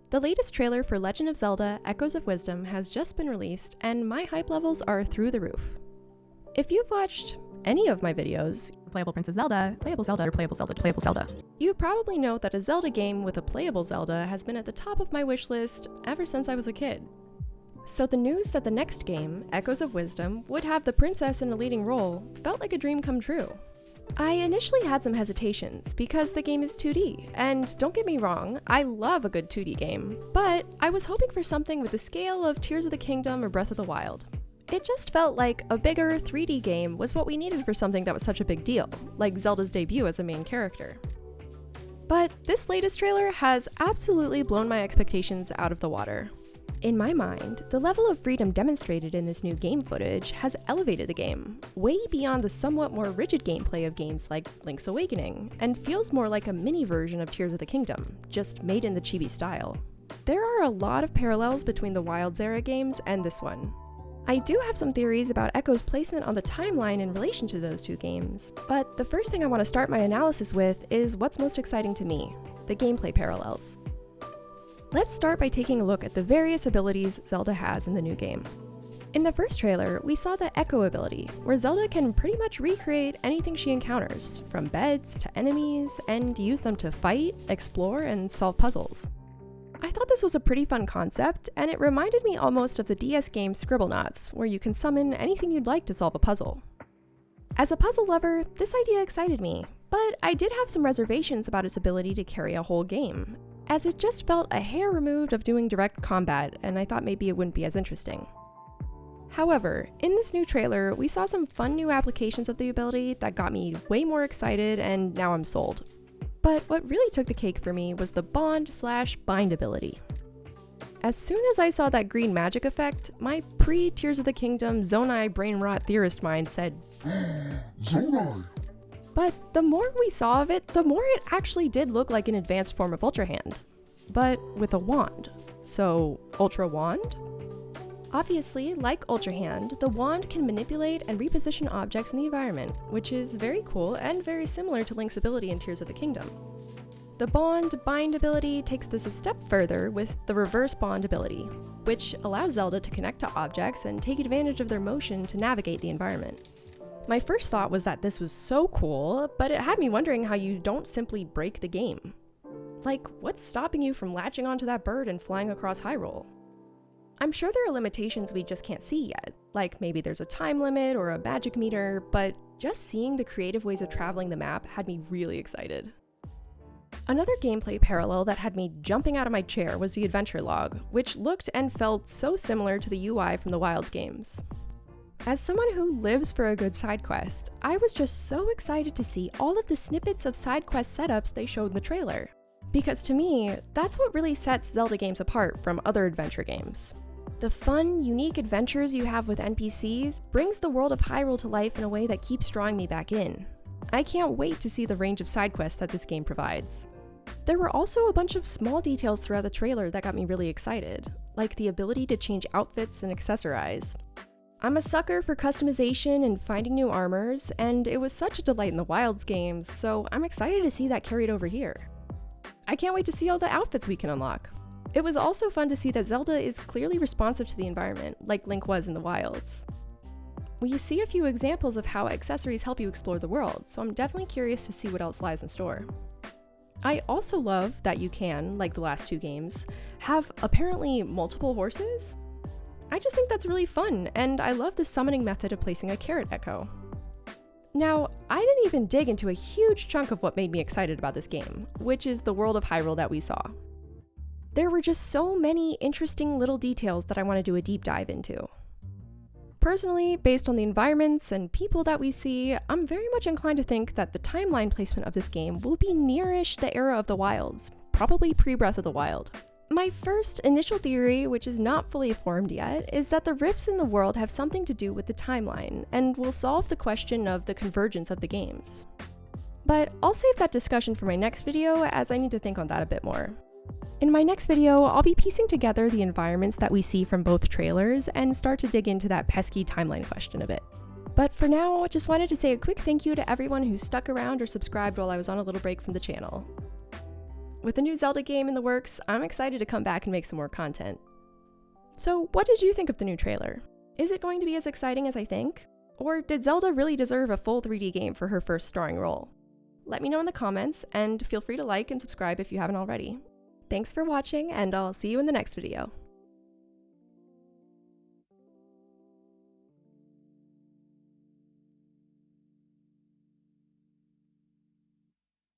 The latest trailer for Legend of Zelda: Echoes of Wisdom has just been released, and my hype levels are through the roof. If you've watched any of my videos, Playable Princess Zelda, Playable Zelda, or Playable Zelda, Playable Zelda, you probably know that a Zelda game with a playable Zelda has been at the top of my wish list ever since I was a kid. So the news that the next game, Echoes of Wisdom, would have the princess in a leading role felt like a dream come true. I initially had some hesitations because the game is 2D, and don't get me wrong, I love a good 2D game, but I was hoping for something with the scale of Tears of the Kingdom or Breath of the Wild. It just felt like a bigger 3D game was what we needed for something that was such a big deal, like Zelda's debut as a main character. But this latest trailer has absolutely blown my expectations out of the water. In my mind, the level of freedom demonstrated in this new game footage has elevated the game, way beyond the somewhat more rigid gameplay of games like Link's Awakening, and feels more like a mini version of Tears of the Kingdom, just made in the chibi style. There are a lot of parallels between the Wilds era games and this one. I do have some theories about Echo's placement on the timeline in relation to those two games, but the first thing I want to start my analysis with is what's most exciting to me: the gameplay parallels. Let's start by taking a look at the various abilities Zelda has in the new game. In the first trailer, we saw the Echo ability, where Zelda can pretty much recreate anything she encounters, from beds to enemies, and use them to fight, explore, and solve puzzles. I thought this was a pretty fun concept, and it reminded me almost of the DS game Scribblenauts, where you can summon anything you'd like to solve a puzzle. As a puzzle lover, this idea excited me, but I did have some reservations about its ability to carry a whole game, as it just felt a hair removed of doing direct combat, and I thought maybe it wouldn't be as interesting. However, in this new trailer, we saw some fun new applications of the ability that got me way more excited, and now I'm sold. But what really took the cake for me was the Bond/Bind ability. As soon as I saw that green magic effect, my pre-Tears of the Kingdom Zonai brain rot theorist mind said, Zonai! But the more we saw of it, the more it actually did look like an advanced form of Ultra Hand. But with a wand. So, Ultra Wand? Obviously, like Ultra Hand, the wand can manipulate and reposition objects in the environment, which is very cool and very similar to Link's ability in Tears of the Kingdom. The Bind ability takes this a step further with the Reverse Bond ability, which allows Zelda to connect to objects and take advantage of their motion to navigate the environment. My first thought was that this was so cool, but it had me wondering how you don't simply break the game. Like, what's stopping you from latching onto that bird and flying across Hyrule? I'm sure there are limitations we just can't see yet, like maybe there's a time limit or a magic meter, but just seeing the creative ways of traveling the map had me really excited. Another gameplay parallel that had me jumping out of my chair was the adventure log, which looked and felt so similar to the UI from the Wilds games. As someone who lives for a good side quest, I was just so excited to see all of the snippets of side quest setups they showed in the trailer. Because to me, that's what really sets Zelda games apart from other adventure games. The fun, unique adventures you have with NPCs brings the world of Hyrule to life in a way that keeps drawing me back in. I can't wait to see the range of side quests that this game provides. There were also a bunch of small details throughout the trailer that got me really excited, like the ability to change outfits and accessorize. I'm a sucker for customization and finding new armors, and it was such a delight in the Wilds games, so I'm excited to see that carried over here. I can't wait to see all the outfits we can unlock. It was also fun to see that Zelda is clearly responsive to the environment, like Link was in the Wilds. We see a few examples of how accessories help you explore the world, so I'm definitely curious to see what else lies in store. I also love that you can, like the last two games, have apparently multiple horses. I just think that's really fun, and I love the summoning method of placing a carrot echo. Now, I didn't even dig into a huge chunk of what made me excited about this game, which is the world of Hyrule that we saw. There were just so many interesting little details that I want to do a deep dive into. Personally, based on the environments and people that we see, I'm very much inclined to think that the timeline placement of this game will be nearish the era of the Wilds, probably pre-Breath of the Wild. My first initial theory, which is not fully formed yet, is that the rifts in the world have something to do with the timeline, and will solve the question of the convergence of the games. But I'll save that discussion for my next video, as I need to think on that a bit more. In my next video, I'll be piecing together the environments that we see from both trailers and start to dig into that pesky timeline question a bit. But for now, just wanted to say a quick thank you to everyone who stuck around or subscribed while I was on a little break from the channel. With a new Zelda game in the works, I'm excited to come back and make some more content. So, what did you think of the new trailer? Is it going to be as exciting as I think? Or did Zelda really deserve a full 3D game for her first starring role? Let me know in the comments, and feel free to like and subscribe if you haven't already. Thanks for watching, and I'll see you in the next video.